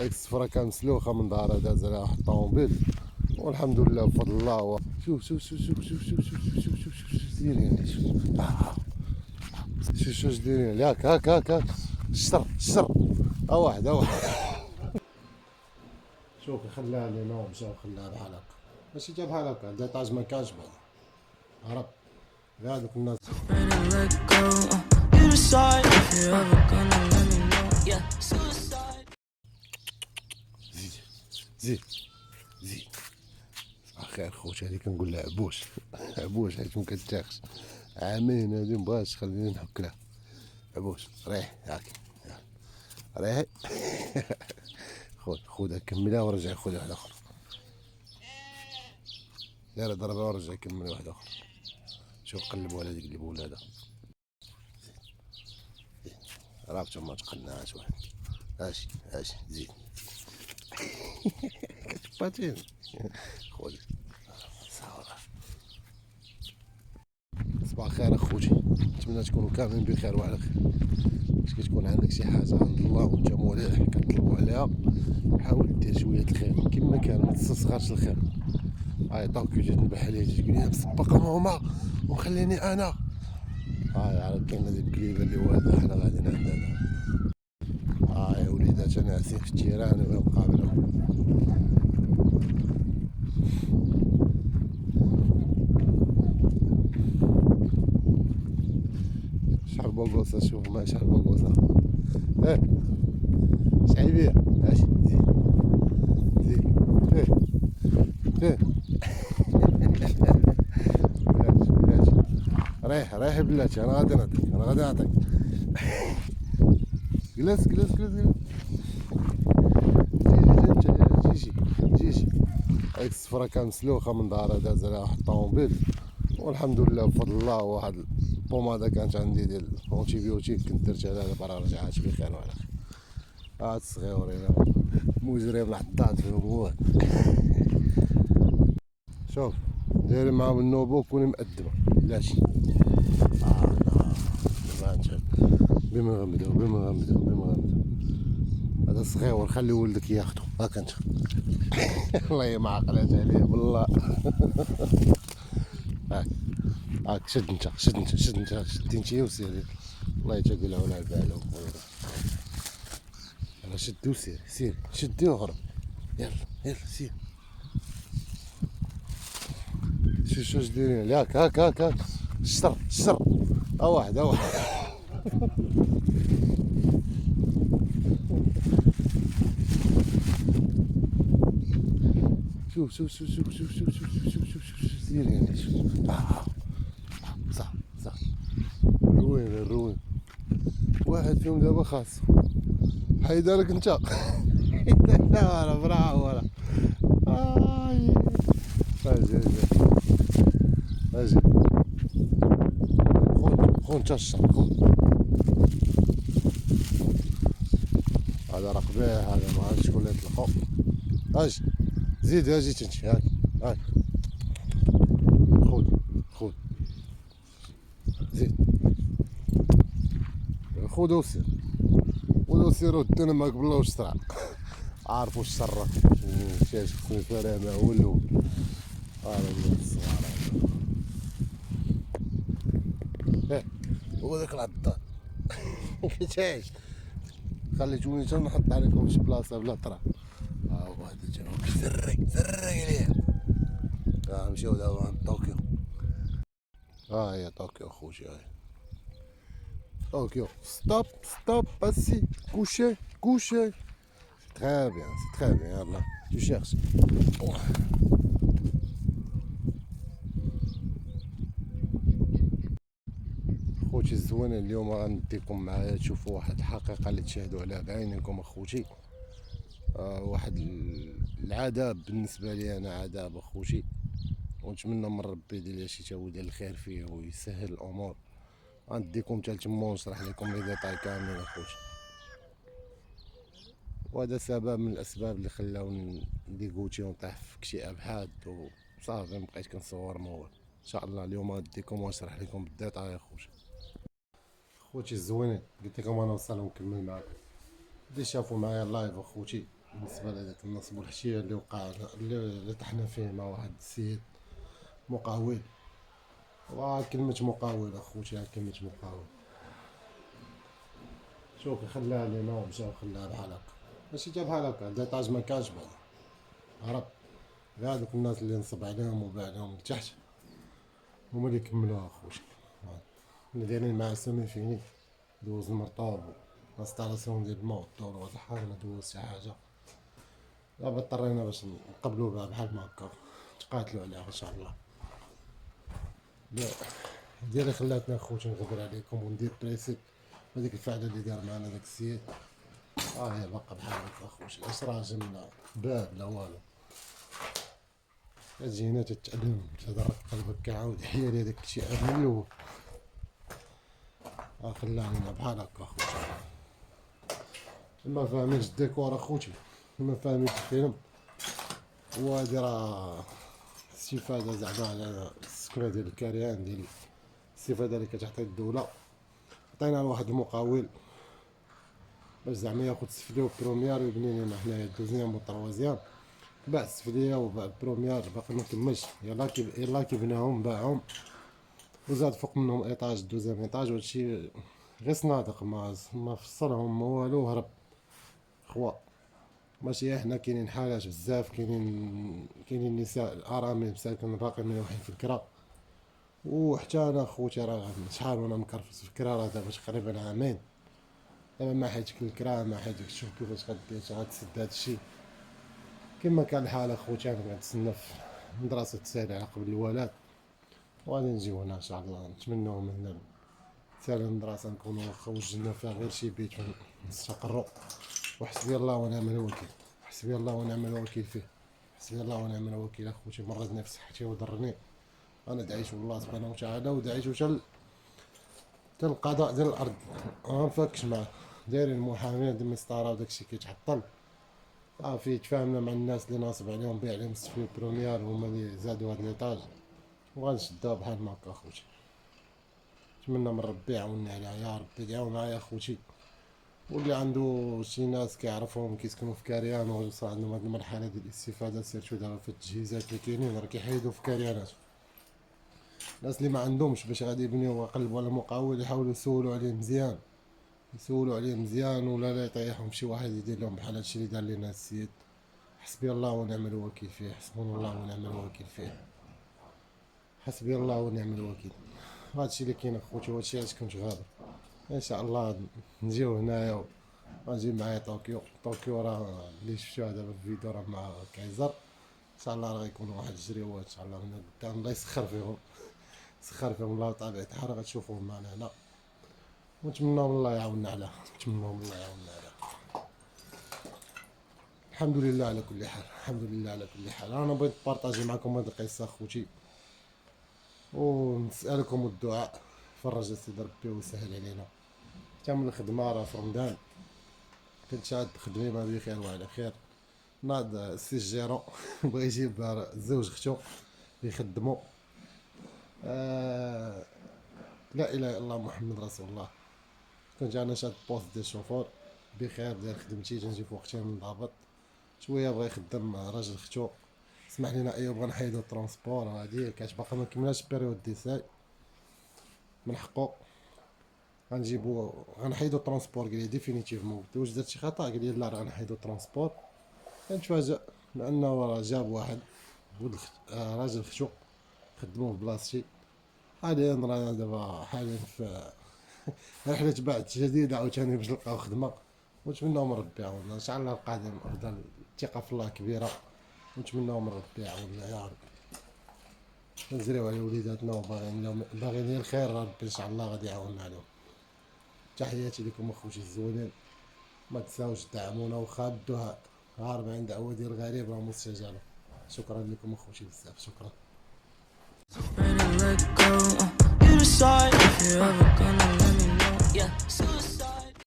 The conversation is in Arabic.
هايك السفرة كان مسلوخة من ظهرها داز عليها واحد الطوموبيل، والحمد لله بفضل الله. شوف شوف شوف شوف شوف شوف شوف شوف شوف شوف شوف دايرين شوف شوف دايرين هاك هاك هاك هاك الشر الشر ها واحد ها واحد. شوف خلاها لينا ومشى وخلاها بحال هكا، ماشي جا بحال هكا الديطاج ما كانش بعدا، عرفت غير هادوك الناس. زيد زيد زيد اخير خوت، هادي كنقول لها عبوش عبوش حيت مكتاخش عامين هادي مبغاش خليني نحك لها عبوش. ريح هاك ريح خذها كملها ورجع خذ واحد اخر، داير ضربها ورجع كمل واحد اخر. شوف قلبوا على ديك البول هذا راك ما تقنعش واحد. اش زيد كتباتين خويا صافا. صباح الخير اخوتي، نتمنى تكونوا كاملين بخير وعلى خير. باش كتكون عندك شي حاجه عند الله وانت مولع كتطلبوا عليها، حاول دير شويه الخير كما كان، ما تستصغرش الخير. هاي طوكيو جات نبح عليه تقول لي مسبقه ماما وخليني انا. هاي عاد كاين هذيك الكليبه اللي والده حنا غاديين عندنا. هاي وليدات ناعسين في التيران ويقابلوا. شحال بوغوصه، شوف ما شحال بوغوصه. ايه شحال بيها ماشي زيد زيد ايه ريح بلاتي، انا غادي نعطيك انا غادي نعطيك. جلس جلس جلس جلس. جيجي جيجي. هايك السفرة كان مسلوخة من ظهرها داز عليها واحد الطوموبيل، والحمد لله بفضل الله. واحد البوماده كانت عندي ديال اونتيبيوتيك كنت درت عليها دابا راه رجعات بخير وعلى خير. هاد الصغيورين مجرم الحطات فيهم هو. شوف دايرين معاهم النوبو كوني مأدبة بلاتي. دابا انت بما غنبداو. هذا صغيور خلي ولدك ياخدو هاك انت. والله ما عقلات عليه والله. هاك شد انت شد انت وسيري. الله يتقل على البال. انا شدي وسيري شدي وهرب. يلا سير. شو دايرين هاك الشر ها واحد شوف دايرين صح روين واحد فيهم دابا خاص حيدارك انت. لا ولا برافو ولا اجي خذ انت الشر خذ. هذا رقبيه هذا ما عرفتش شكون اللي يطلقو. اجي زيد اجي انت هاك خذ زيد خذ وسير ودونا معاك بالله واش صرا. عارفوا الشر مشاش خصني فارع ما ولو. الولد الصغار هذا هو ذاك العضال. كيتعيش خليتوني حتى نحط عليكم شي بلاصه بلا طرا. ها هو هذا جا سرق عليها. نمشيو دابا عند طوكيو. ها هي طوكيو خوتي. هاي طوكيو ستوب اسي كوشي. تري بيان يلا تو شيرش. خوتي الزوينين اليوم غنديكم معايا تشوفوا واحد الحقيقه اللي تشاهدوا عليها بعينكم اخوتي. واحد العذاب بالنسبه لي انا، عذاب اخوتي، ونتمنى من ربي يدير لي شي تعويض الخير فيه ويسهل الامور. غنديكم حتى لتما ونشرح لكم لي ديتاي كاملين اخوتي. وهذا سبب من الاسباب اللي خلاوني نديكوتي ونطيح في اكتئاب حاد وصافي مبقيت كنصور موال. ان شاء الله اليوم غنديكم ونشرح لكم بالديتاي اخوتي. خوتي الزوينين قلت لكم انا نوصل ونكمل معكم. اللي شافوا معايا اللايف اخوتي بالنسبه لهذاك النصب والحشيه اللي وقع اللي طحنا فيه مع واحد السيد مقاول. وكلمة مقاول اخوتي، كلمة مقاول، شوف خلاها لينا ومشى وخلاها بحال هكا، ماشي جا بحال هكا ديطاج ما كانش بعدا، عرف غير هادوك الناس اللي نصب عليهم وباع لهم لتحت هما اللي كملوها اخوتي. اللي دايرين مع سامي فيني دوز المرطوب انستالاسيون ديال الماء والدور والحار ما دوز شي حاجة، دابا اضطرينا باش نقبلو بها بحال ما هكا نتقاتلو عليها ان شاء الله. ديالي خلاتنا اخوتي نغبر عليكم وندير بريسيت هذيك الفعله اللي دار معنا داك السيد. هي باقا بحال هكا اخوتي، اش راجل باب لا والو، تجي هنا تتعلم تهضر قلبك كيعاود يحيا لي داك الشيء من الاول. خلانا بحال هكا اخوتي، ما فاهمينش الديكور اخوتي، ما فاهمينش الفيلم، وهادي راه استفادة زعما على السكنة ديال الكريان ديال الاستفادة اللي كتعطي الدولة. عطينا لواحد المقاول باش زعما ياخد السفلية والبروميير ويبني لنا حنايا الدوزيام والطروازيام، باع السفلية وباع البروميير باقي مكملش، يلا كيبناهم باعهم وزاد فوق منهم ايطاج دوزيام ايطاج، وهادشي غير صنادق ما فصلهم ما والو وهرب. خوا ماشي حنا كاينين حالات بزاف، كاينين نساء الارامل مساكن باقي ملوحين في الكرا، وحتى انا خوتي راه شحال وانا مكرفس في الكرا، راه دابا تقريبا عامين دابا ما حيتك الكرا ما حيتك تشوف كيفاش غتسد هادشي. كما كان الحال اخوتي انا كنتسنى في مدرسة تسالي على قبل الولاد، وغادي نجيو هنا ان شاء الله، نتمنوا من هنا تسالي المدرسة نكونوا واخا وجدنا فيها غير شي بيت نستقروا، وحسبي الله ونعم الوكيل، حسبي الله ونعم الوكيل فيه، حسبي الله ونعم الوكيل اخوتي. مرضني في صحتي وضرني، انا دعيت الله سبحانه وتعالى ودعيت حتى القضاء ديال الارض ما نفكش معاه، دايرين المحامين ديال المسطره وداكشي كيتعطل. صافي تفاهمنا مع الناس اللي ناصب عليهم بيع عليهم السفلي بروميير هما اللي زادوا هاد ليطاج، وغنشدوها بحال ما هكا اخوتي. نتمنى من ربي يعاوننا عليها يا ربي، يعاون معايا اخوتي، واللي عنده شي ناس كيعرفهم كيسكنوا في كاريان وصل عندهم هاد المرحله ديال الاستفاده، سيرتو دابا في التجهيزات اللي كاينين راه كيحيدوا في كاريانات. الناس اللي ما عندهمش باش غادي يبنيو يقلبوا على مقاول يحاولوا يسولوا عليه مزيان، يسولوا عليه مزيان، ولا لا يطيحهم شي واحد يدير لهم بحال هادشي اللي دار لينا السيد. حسبي الله ونعم الوكيل فيه، حسبنا الله ونعم الوكيل فيه، حسبي الله ونعم الوكيل. هادشي اللي كاين اخوتي، وهادشي علاش كنت غابر. ان شاء الله نجيو هنايا غنجيب معايا طوكيو راه اللي شفتوها دابا في الفيديو راه مع كايزر، ان شاء الله راه غيكونوا واحد الجريوات ان شاء الله من قدام، الله يسخر فيهم، يسخر فيهم الله بطبيعة الحال غتشوفوهم معنا هنا، ونتمنوا من الله يعاوننا عليها، نتمنوا من الله يعاوننا عليها. الحمد لله على كل حال، الحمد لله على كل حال. انا بغيت نبارطاجي معكم هاد القصه اخوتي، ونسالكم الدعاء فرج سيدي ربي ويسهل علينا. كامل الخدمه راه في رمضان كنت شاد خدمي ما بخير وعلى خير. ناض السي جيرو بغا يجيب زوج ختو يخدموا، لا اله الا الله محمد رسول الله. كنت انا شاد بوست ديال الشوفور بخير ديال خدمتي، تنجي في وقتي منضبط شويه، بغا يخدم راجل ختو، سمح لينا ايوب غنحيدو الترونسبور هادي كاش باقا ما كملاش بيريود ديساي من حقو، غنجيبو غنحيدو الترونسبور قال لي ديفينيتيفمون. قلت له واش درت شي خطا؟ قال لي لا راه غنحيدو الترونسبور. كنتفاجئ لانه راه جاب واحد ولد راجل ختو خدموه بلاصتي. حاليا رانا دابا حاليا في رحلة بعث جديدة عاوتاني باش نلقاو خدمة، ونتمناو من ربي يعاوننا ان شاء الله القادم افضل. الثقة في الله كبيرة، ونتمناو من ربي يعاوننا يا رب، نزريو على وليداتنا وباغيين لي الخير، ربي ان شاء الله غادي يعاوننا عليهم. تحياتي لكم اخوتي الزوينين، ما تنساوش تدعمونا وخا الدعاء، 40 دعوة ديال الغريب راه مستجابة. شكرا لكم اخوتي بزاف، شكرا. Ready to let go. You decide if you're ever gonna let me know. Yeah.